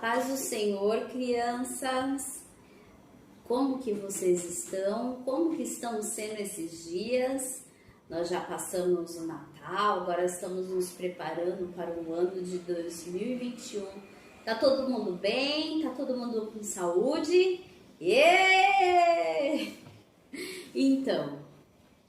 paz do Senhor, crianças. Como que vocês estão? Como que estão sendo esses dias? Nós já passamos o Natal, agora estamos nos preparando para o ano de 2021. Tá todo mundo bem? Tá todo mundo com saúde? Yeah! Então,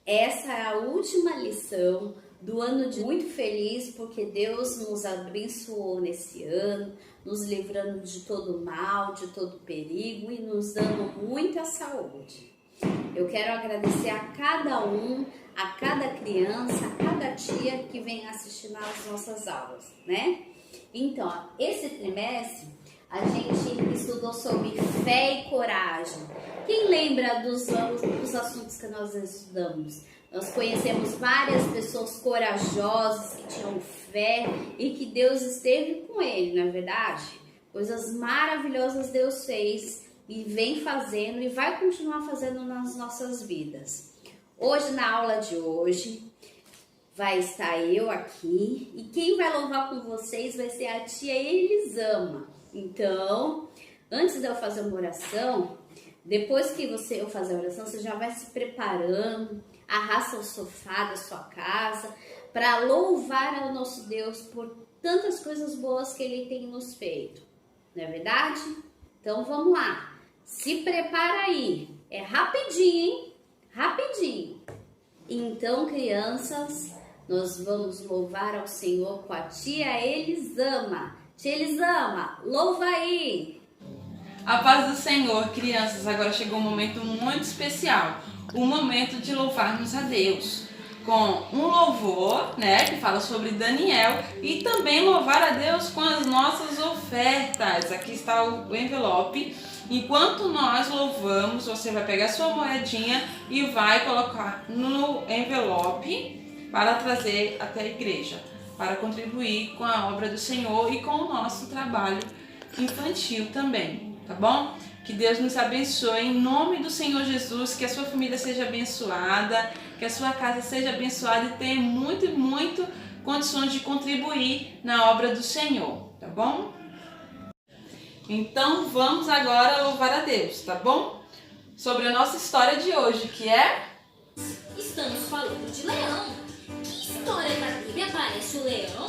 essa é a última lição do ano de muito feliz, porque Deus nos abençoou nesse ano, nos livrando de todo mal, de todo perigo e nos dando muita saúde. Eu quero agradecer a cada um, a cada criança, a cada tia que vem assistir nas nossas aulas, né? Então, esse trimestre a gente estudou sobre fé e coragem. Quem lembra dos assuntos que nós estudamos? Nós conhecemos várias pessoas corajosas que tinham fé e que Deus esteve com ele, não é verdade? Coisas maravilhosas Deus fez e vem fazendo e vai continuar fazendo nas nossas vidas. Hoje, na aula de hoje, vai estar eu aqui e quem vai louvar com vocês vai ser a tia Elisama. Então, antes de eu fazer uma oração, depois que eu fazer a oração, você já vai se preparando, arrasta o sofá da sua casa para louvar ao nosso Deus por tantas coisas boas que Ele tem nos feito. Não é verdade? Então vamos lá. Se prepara aí. É rapidinho, hein? Rapidinho. Então, crianças, nós vamos louvar ao Senhor com a tia Elisama. Tia Elisama, louva aí. A paz do Senhor, crianças. Agora chegou um momento muito especial. O momento de louvarmos a Deus. Com um louvor, né, que fala sobre Daniel. E também louvar a Deus com as nossas ofertas. Aqui está o envelope. Enquanto nós louvamos, você vai pegar sua moedinha e vai colocar no envelope para trazer até a igreja, para contribuir com a obra do Senhor e com o nosso trabalho infantil também, tá bom? Que Deus nos abençoe em nome do Senhor Jesus, que a sua família seja abençoada, que a sua casa seja abençoada e tenha muito condições de contribuir na obra do Senhor, tá bom? Então vamos agora louvar a Deus, tá bom? Sobre a nossa história de hoje, que é... Estamos falando de leão. Que história da Bíblia aparece o leão?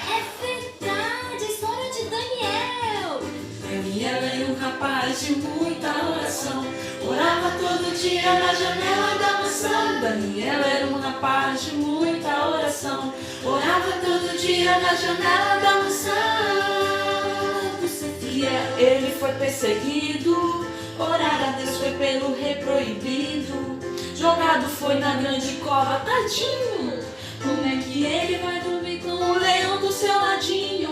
É verdade, a história de Daniel. Daniel era um rapaz de muita oração, orava todo dia na janela da mansão. Daniel era um rapaz de muita oração, orava todo dia na janela da mansão. Ele foi perseguido, orar a Deus foi pelo rei proibido. Jogado foi na grande cova, tadinho. Como é que ele vai dormir com o leão do seu ladinho?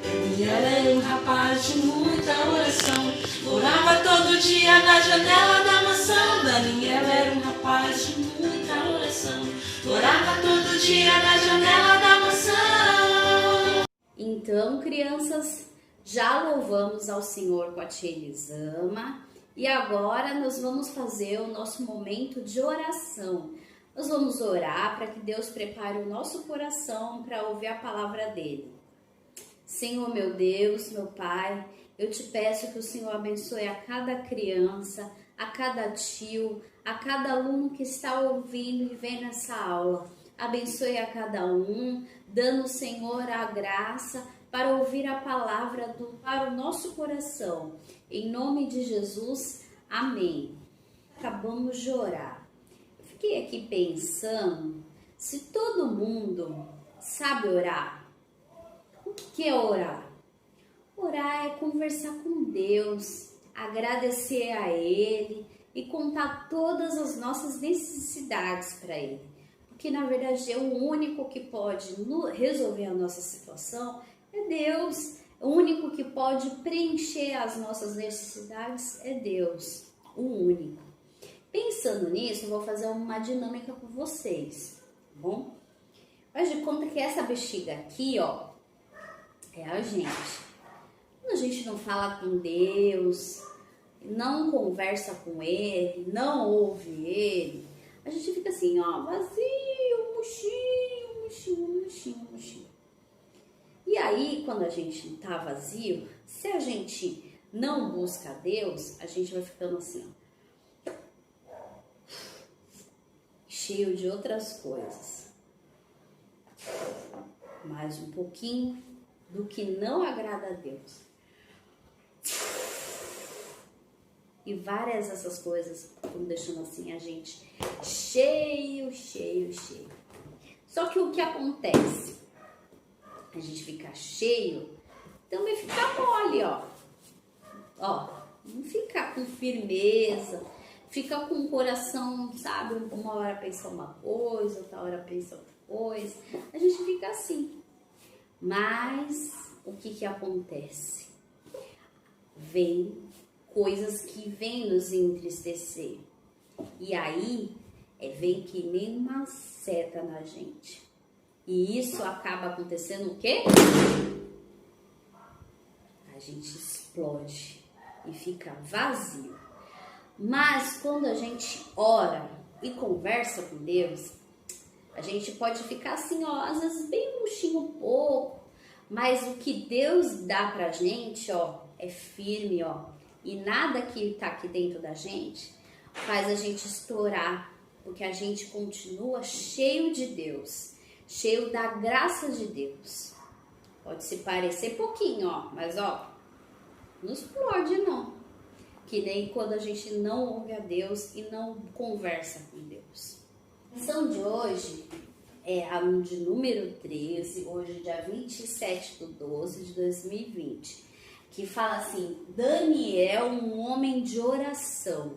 Daniel era um rapaz de muita oração, orava todo dia na janela da mansão. Daniel era um rapaz de muita oração, orava todo dia na janela da mansão. Então, crianças, já louvamos ao Senhor com a tia Elisama e agora nós vamos fazer o nosso momento de oração. Nós vamos orar para que Deus prepare o nosso coração para ouvir a palavra dele. Senhor, meu Deus, meu Pai, eu te peço que o Senhor abençoe a cada criança, a cada tio, a cada aluno que está ouvindo e vem nessa aula. Abençoe a cada um, dando, Senhor, a graça para ouvir a palavra para o nosso coração. Em nome de Jesus, amém. Acabamos de orar. Eu fiquei aqui pensando, se todo mundo sabe orar, o que é orar? Orar é conversar com Deus, agradecer a Ele e contar todas as nossas necessidades para Ele. Porque na verdade é o único que pode resolver a nossa situação, é Deus. O único que pode preencher as nossas necessidades é Deus, o único. Pensando nisso, eu vou fazer uma dinâmica com vocês, tá bom? Faz de conta que essa bexiga aqui, ó, é a gente. Quando a gente não fala com Deus, não conversa com Ele, não ouve Ele, a gente fica assim, ó, vazio, murchinho, aí, quando a gente tá vazio, se a gente não busca Deus, a gente vai ficando assim, ó, cheio de outras coisas. Mais um pouquinho do que não agrada a Deus. E várias dessas coisas estão deixando assim a gente cheio. Só que o que acontece? A gente fica cheio, também fica mole, ó. Não fica com firmeza, fica com o coração, sabe? Uma hora pensa uma coisa, outra hora pensa outra coisa. A gente fica assim. Mas o que acontece? Vem coisas que vêm nos entristecer. E aí, vem que nem uma seta na gente. E isso acaba acontecendo o quê? A gente explode e fica vazio. Mas quando a gente ora e conversa com Deus, a gente pode ficar assim, ó, às vezes bem murchinho um pouco, mas o que Deus dá pra gente, ó, é firme, ó. E nada que tá aqui dentro da gente faz a gente estourar, porque a gente continua cheio de Deus, cheio da graça de Deus. Pode se parecer pouquinho, ó, mas ó, não explode não. Que nem quando a gente não ouve a Deus e não conversa com Deus. A lição de hoje é a de número 13, hoje dia 27/12/2020, que fala assim, Daniel, um homem de oração.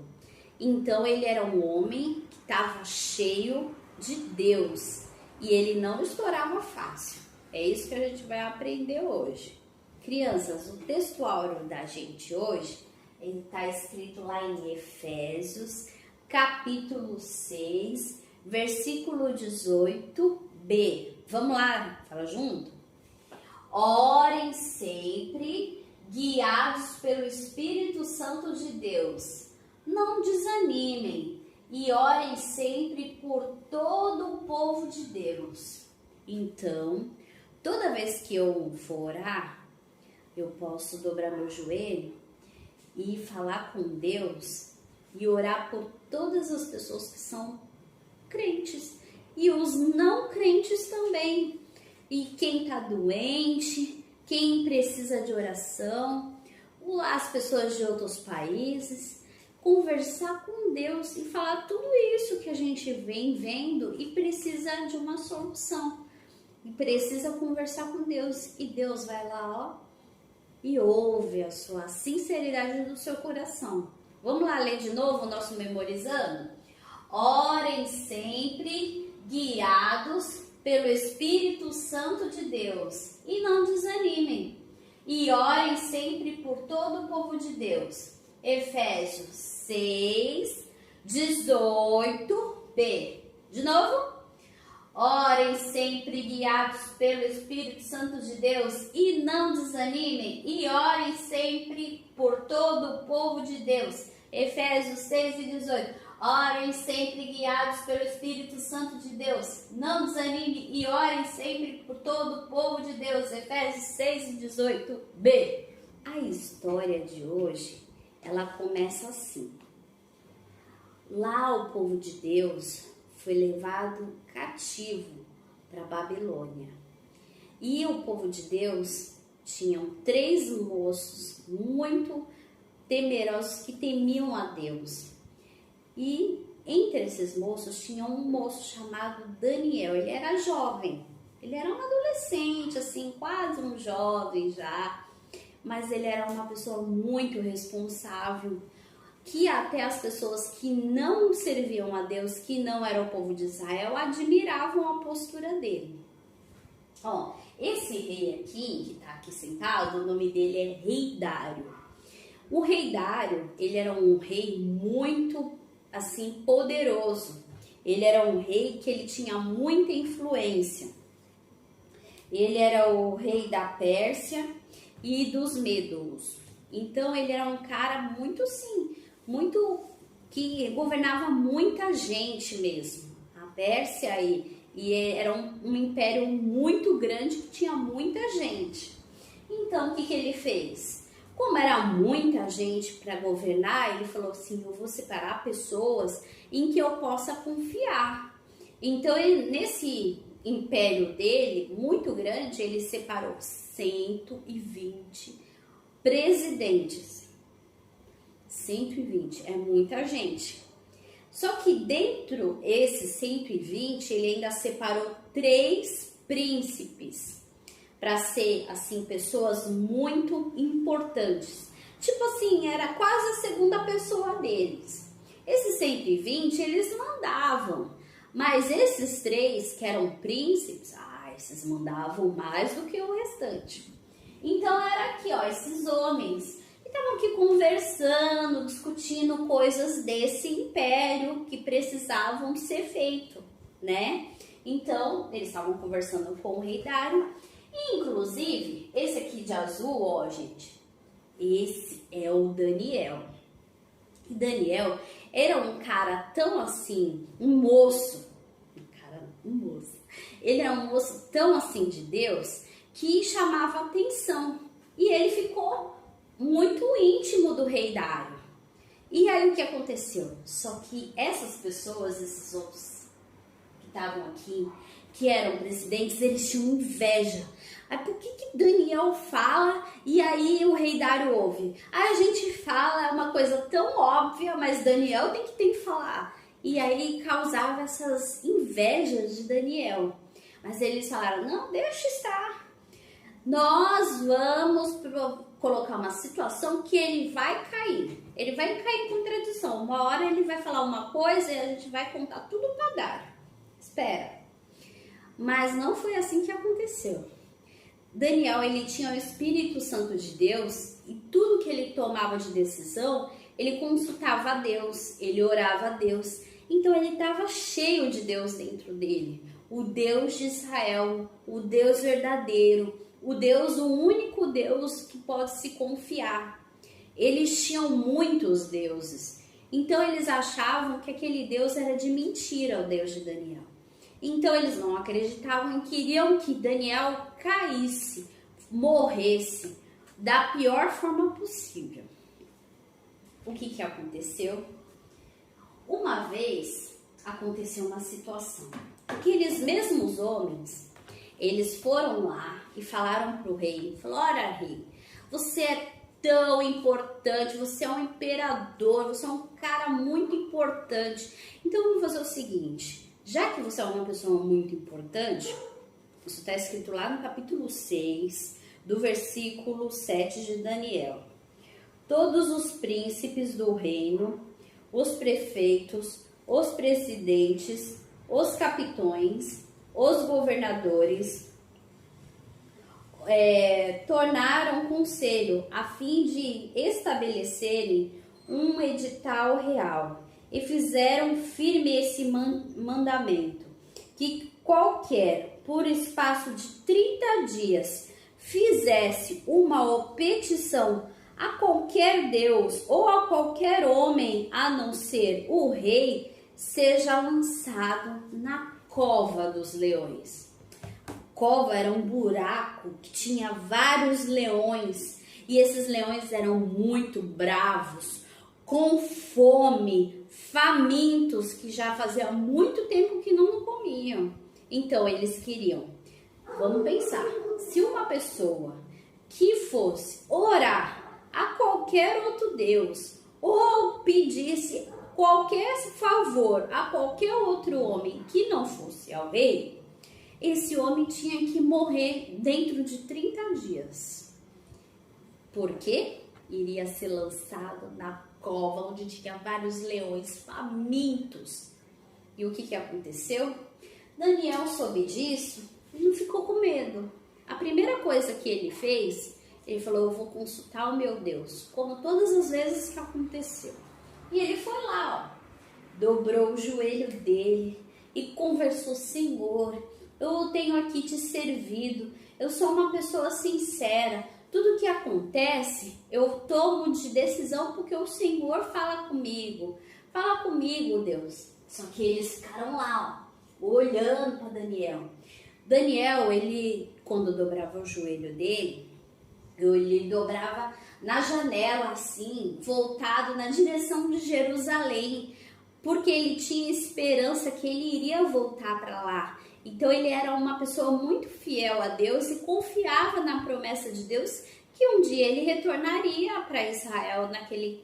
Então ele era um homem que estava cheio de Deus e ele não estourava fácil. É isso que a gente vai aprender hoje. Crianças, o textuário da gente hoje, ele está escrito lá em Efésios, capítulo 6, versículo 18b. Vamos lá, fala junto? Orem sempre, guiados pelo Espírito Santo de Deus. Não desanimem e orem sempre por todo o povo de Deus. Então, toda vez que eu for orar, eu posso dobrar meu joelho e falar com Deus e orar por todas as pessoas que são crentes e os não crentes também. E quem está doente, quem precisa de oração, as pessoas de outros países, conversar com Deus e falar tudo isso que a gente vem vendo e precisa de uma solução. E precisa conversar com Deus. E Deus vai lá, ó, e ouve a sua sinceridade do seu coração. Vamos lá ler de novo o nosso memorizando? Orem sempre, guiados pelo Espírito Santo de Deus, e não desanimem. E orem sempre por todo o povo de Deus. Efésios 6, 18b. De novo? Orem sempre guiados pelo Espírito Santo de Deus e não desanimem. E orem sempre por todo o povo de Deus. Efésios 6 e 18. Orem sempre guiados pelo Espírito Santo de Deus. Não desanime e orem sempre por todo o povo de Deus. Efésios 6 e 18b. A história de hoje, ela começa assim. Lá o povo de Deus foi levado cativo para a Babilônia. E o povo de Deus tinham 3 moços muito temerosos que temiam a Deus. E entre esses moços tinha um moço chamado Daniel. Ele era jovem, ele era um adolescente, assim, quase um jovem já. Mas ele era uma pessoa muito responsável, que até as pessoas que não serviam a Deus, que não era o povo de Israel, admiravam a postura dele. Ó, esse rei aqui, que está aqui sentado, o nome dele é Rei Dário. O Rei Dário, ele era um rei muito, assim, poderoso. Ele era um rei que ele tinha muita influência. Ele era o rei da Pérsia e dos Medos. Então, ele era um cara muito, sim, muito que governava muita gente mesmo. A Pérsia E era um império muito grande que tinha muita gente. Então, o que ele fez? Como era muita gente para governar, ele falou assim, eu vou separar pessoas em que eu possa confiar. Então, nesse império dele, muito grande, ele separou 120 presidentes. 120, é muita gente. Só que dentro desses 120, ele ainda separou 3 príncipes para ser, assim, pessoas muito importantes. Tipo assim, era quase a segunda pessoa deles. Esses 120, eles mandavam. Mas esses 3 que eram príncipes, esses mandavam mais do que o restante. Então era aqui, ó, esses homens que estavam aqui conversando, discutindo coisas desse império que precisavam ser feito, né? Então, eles estavam conversando com o rei Dário. E, inclusive, esse aqui de azul, ó, gente, esse é o Daniel. E Daniel era um cara tão assim, um moço. Ele era um moço tão assim de Deus que chamava atenção. E ele ficou muito íntimo do rei Dário. E aí o que aconteceu? Só que essas pessoas, esses outros que estavam aqui, que eram presidentes, eles tinham inveja. Aí por que Daniel fala e aí o rei Dário ouve? Aí a gente fala, é uma coisa tão óbvia, mas Daniel tem que falar. E aí causava essas invejas de Daniel. Mas eles falaram, não, deixa estar. Nós vamos colocar uma situação que ele vai cair. Ele vai cair em contradição. Uma hora ele vai falar uma coisa e a gente vai contar tudo para Dário. Espera. Mas não foi assim que aconteceu. Daniel, ele tinha o Espírito Santo de Deus e tudo que ele tomava de decisão, ele consultava a Deus, ele orava a Deus. Então ele estava cheio de Deus dentro dele. O Deus de Israel, o Deus verdadeiro, o único Deus que pode se confiar. Eles tinham muitos deuses. Então eles achavam que aquele Deus era de mentira, o Deus de Daniel. Então eles não acreditavam e queriam que Daniel caísse, morresse da pior forma possível. O que aconteceu? Uma vez aconteceu uma situação. Aqueles mesmos homens, eles foram lá e falaram para o rei, olha rei, você é tão importante, você é um imperador, você é um cara muito importante. Então vamos fazer o seguinte, já que você é uma pessoa muito importante, isso está escrito lá no capítulo 6, do versículo 7 de Daniel. Todos os príncipes do reino, os prefeitos, os presidentes, os capitões, os governadores, tornaram conselho a fim de estabelecerem um edital real e fizeram firme esse mandamento, que qualquer, por espaço de 30 dias, fizesse uma petição a qualquer Deus ou a qualquer homem, a não ser o rei, seja lançado na cova dos leões. A cova era um buraco que tinha vários leões e esses leões eram muito bravos, com fome, famintos, que já fazia muito tempo que não comiam. Então eles queriam, vamos pensar, se uma pessoa que fosse orar a qualquer outro Deus ou pedisse qualquer favor a qualquer outro homem que não fosse ao rei, esse homem tinha que morrer dentro de 30 dias. Por quê? Iria ser lançado na cova onde tinha vários leões famintos. E o que aconteceu? Daniel soube disso e não ficou com medo. A primeira coisa que ele fez, ele falou, eu vou consultar o meu Deus, como todas as vezes que aconteceu. E ele foi lá, ó, dobrou o joelho dele e conversou, Senhor, eu tenho aqui te servido, eu sou uma pessoa sincera, tudo que acontece, eu tomo de decisão porque o Senhor fala comigo, Deus. Só que eles ficaram lá, ó, olhando para Daniel. Daniel, ele, quando dobrava o joelho dele, ele dobrava na janela, assim, voltado na direção de Jerusalém, porque ele tinha esperança que ele iria voltar para lá. Então ele era uma pessoa muito fiel a Deus e confiava na promessa de Deus que um dia ele retornaria para Israel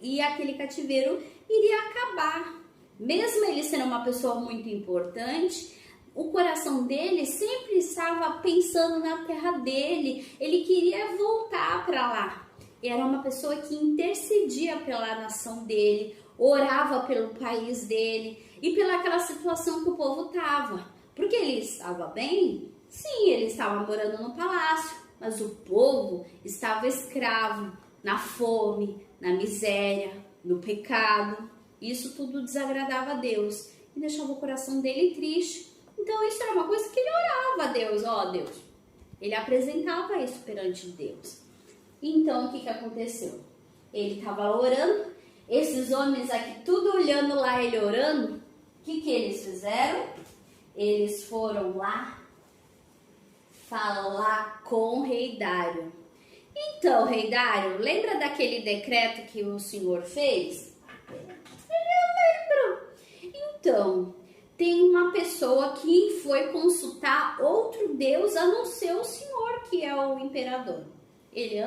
e aquele cativeiro iria acabar. Mesmo ele sendo uma pessoa muito importante, o coração dele sempre estava pensando na terra dele. Ele queria voltar para lá. Era uma pessoa que intercedia pela nação dele, orava pelo país dele e pelaquela situação que o povo estava. Porque ele estava bem? Sim, ele estava morando no palácio, mas o povo estava escravo, na fome, na miséria, no pecado. Isso tudo desagradava a Deus e deixava o coração dele triste. Então isso era uma coisa que ele orava a Deus, Deus. Ele apresentava isso perante Deus. Então o que aconteceu? Ele estava orando, esses homens aqui tudo olhando lá, ele orando. O que eles fizeram? Eles foram lá falar com o rei Dário. Então, rei Dário, lembra daquele decreto que o senhor fez? Eu lembro. Então, tem uma pessoa que foi consultar outro deus a não ser o senhor, que é o imperador. Ele,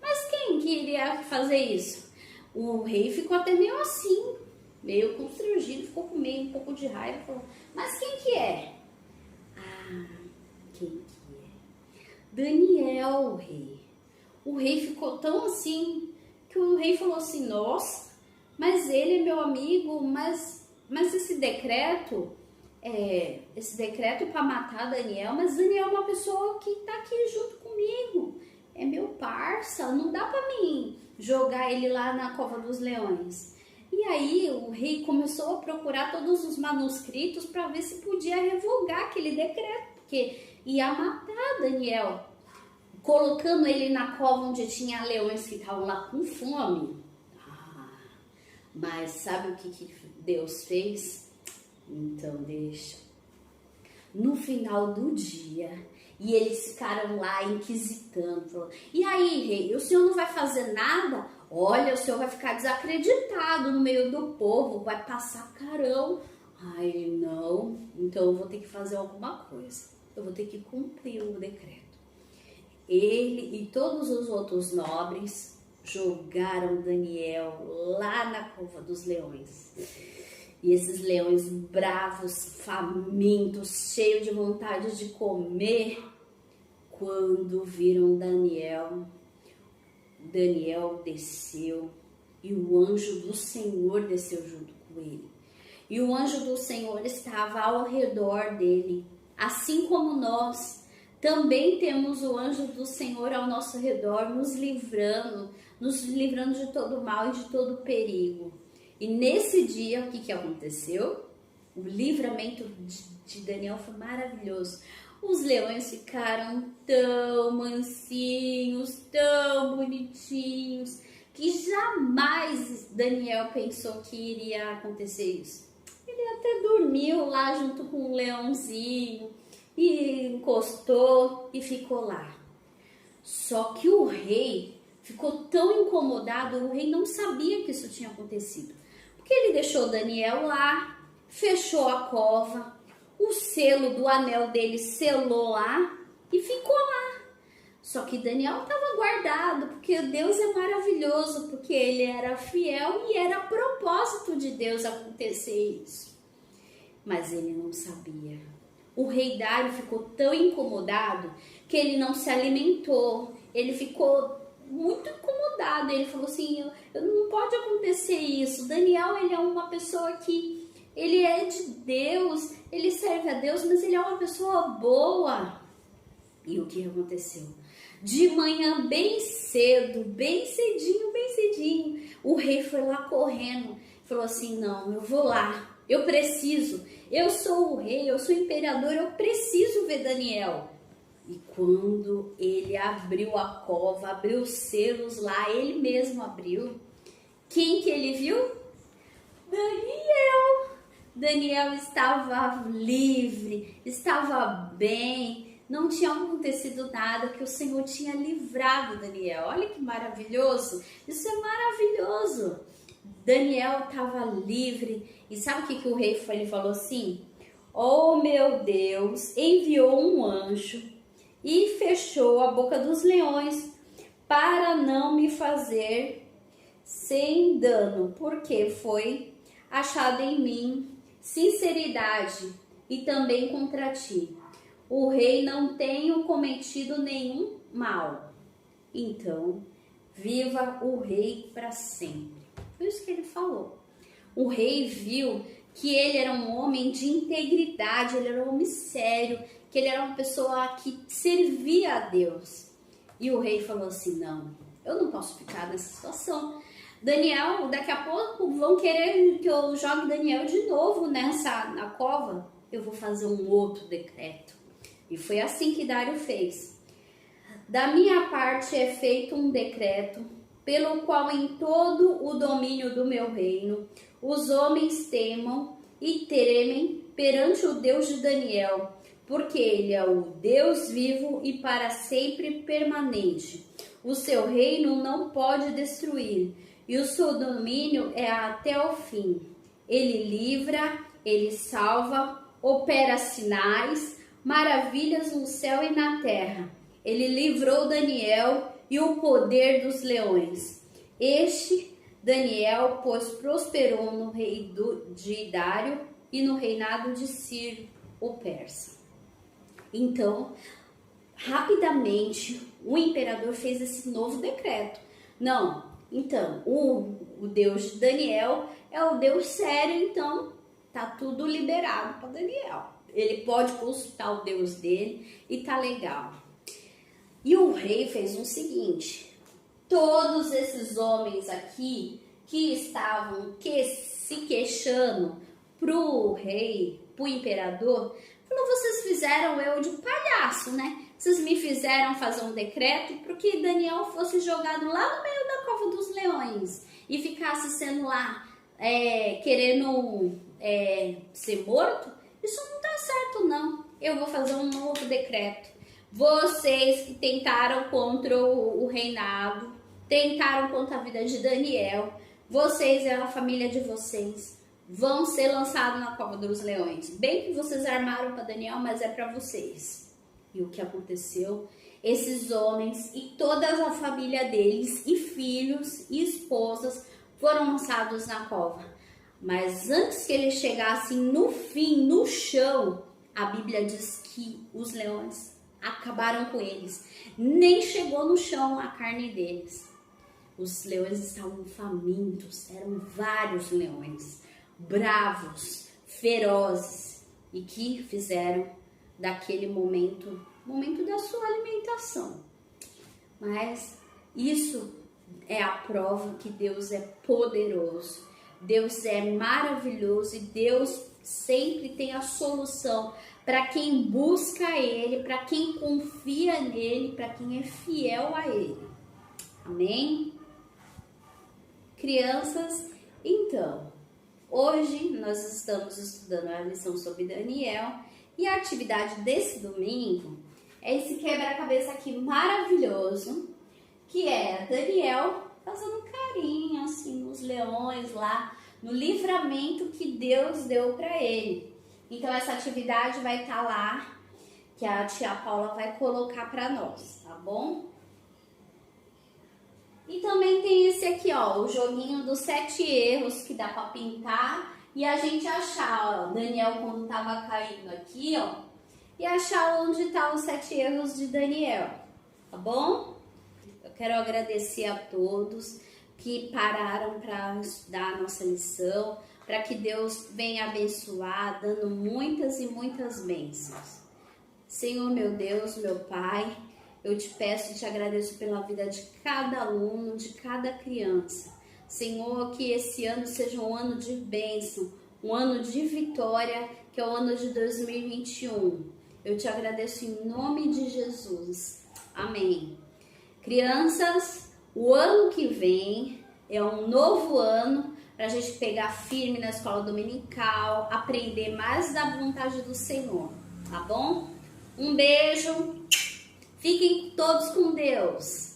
mas quem que iria fazer isso? O rei ficou até meio assim, meio constrangido, ficou com meio um pouco de raiva, falou, mas quem que é? Quem que é? Daniel, o rei. O rei ficou tão assim, que o rei falou assim, nossa, mas ele é meu amigo, mas esse decreto para matar Daniel, mas Daniel é uma pessoa que tá aqui junto comigo, é meu parça, não dá para mim jogar ele lá na cova dos leões. E aí o rei começou a procurar todos os manuscritos para ver se podia revogar aquele decreto, porque ia matar Daniel, colocando ele na cova onde tinha leões que estavam lá com fome. Mas sabe o que Deus fez? Então deixa. No final do dia, e eles ficaram lá inquisitando. E aí, rei, o senhor não vai fazer nada? Olha, o senhor vai ficar desacreditado no meio do povo, vai passar carão. Ai, não, então eu vou ter que fazer alguma coisa. Eu vou ter que cumprir o decreto. Ele e todos os outros nobres jogaram Daniel lá na cova dos leões. E esses leões bravos, famintos, cheios de vontade de comer, quando viram Daniel desceu e o anjo do Senhor desceu junto com ele. E o anjo do Senhor estava ao redor dele, assim como nós também temos o anjo do Senhor ao nosso redor, nos livrando de todo mal e de todo perigo. E nesse dia, o que aconteceu? O livramento de Daniel foi maravilhoso. Os leões ficaram tão mansinhos, tão bonitinhos, que jamais Daniel pensou que iria acontecer isso. Ele até dormiu lá junto com um leãozinho, e encostou e ficou lá. Só que o rei ficou tão incomodado, o rei não sabia que isso tinha acontecido. Porque ele deixou Daniel lá, fechou a cova, o selo do anel dele selou lá e ficou lá. Só que Daniel estava guardado, porque Deus é maravilhoso, porque ele era fiel e era propósito de Deus acontecer isso. Mas ele não sabia. O rei Dário ficou tão incomodado que ele não se alimentou. Ele ficou muito incomodado. Ele falou assim, não pode acontecer isso. Daniel, ele é uma pessoa que ele é de Deus, ele serve a Deus, mas ele é uma pessoa boa. E o que aconteceu? De manhã, bem cedo, bem cedinho, o rei foi lá correndo. Falou assim, não, eu vou lá. Eu preciso, eu sou o rei, eu sou o imperador, eu preciso ver Daniel. E quando ele abriu a cova, abriu os selos lá, ele mesmo abriu. Quem que ele viu? Daniel! Daniel estava livre, estava bem, não tinha acontecido nada, que o Senhor tinha livrado Daniel. Olha que maravilhoso, isso é maravilhoso. Daniel estava livre, e sabe o que o rei foi? Ele falou assim: oh meu Deus, enviou um anjo e fechou a boca dos leões para não me fazer sem dano, porque foi achado em mim sinceridade e também contra ti. O rei não tenho cometido nenhum mal. Então, viva o rei para sempre. Foi isso que ele falou. O rei viu que ele era um homem de integridade, ele era um homem sério, que ele era uma pessoa que servia a Deus. E o rei falou assim: não, eu não posso ficar nessa situação. Daniel, daqui a pouco vão querer que eu jogue Daniel de novo na cova. Eu vou fazer um outro decreto. E foi assim que Dário fez. Da minha parte é feito um decreto, pelo qual em todo o domínio do meu reino, os homens temam e tremem perante o Deus de Daniel, porque ele é o Deus vivo e para sempre permanente. O seu reino não pode destruir, e o seu domínio é até o fim. Ele livra, ele salva, opera sinais, maravilhas no céu e na terra. Ele livrou Daniel e o poder dos leões. Este Daniel, pois prosperou no rei de Dário e no reinado de Ciro, o persa. Então, rapidamente, o imperador fez esse novo decreto. Não, então, o Deus de Daniel é o Deus sério, então tá tudo liberado para Daniel. Ele pode consultar o Deus dele e tá legal. E o rei fez o seguinte: todos esses homens aqui que estavam se queixando pro rei, pro imperador, falou: vocês fizeram eu de palhaço, né? Vocês me fizeram fazer um decreto para que Daniel fosse jogado lá no meio da cova dos leões e ficasse sendo lá querendo ser morto. Isso não dá certo, não. Eu vou fazer um novo decreto. Vocês que tentaram contra o reinado, tentaram contra a vida de Daniel, vocês e a família de vocês vão ser lançados na cova dos leões. Bem que vocês armaram para Daniel, mas é para vocês. E o que aconteceu? Esses homens e toda a família deles, e filhos e esposas, foram lançados na cova. Mas antes que eles chegassem no fim, no chão, a Bíblia diz que os leões acabaram com eles. Nem chegou no chão a carne deles. Os leões estavam famintos, eram vários leões, bravos, ferozes, e que fizeram daquele momento da sua alimentação. Mas isso é a prova que Deus é poderoso, Deus é maravilhoso e Deus sempre tem a solução para quem busca Ele, para quem confia nele, para quem é fiel a Ele. Amém? Crianças, então, hoje nós estamos estudando a lição sobre Daniel e a atividade desse domingo é esse quebra-cabeça aqui maravilhoso, que é Daniel fazendo carinho assim nos leões lá, no livramento que Deus deu para ele. Então essa atividade vai estar lá, que a tia Paula vai colocar para nós, tá bom? E também tem esse aqui, ó, o joguinho dos 7 erros que dá para pintar e a gente achar, ó, Daniel quando tava caindo aqui, ó, e achar onde tá os 7 erros de Daniel, tá bom? Eu quero agradecer a todos que pararam para estudar a nossa lição, para que Deus venha abençoar, dando muitas e muitas bênçãos. Senhor, meu Deus, meu Pai, eu te peço e te agradeço pela vida de cada aluno, de cada criança. Senhor, que esse ano seja um ano de bênção, um ano de vitória, que é o ano de 2021. Eu te agradeço em nome de Jesus. Amém. Crianças, o ano que vem é um novo ano pra gente pegar firme na escola dominical, aprender mais da vontade do Senhor, tá bom? Um beijo, fiquem todos com Deus.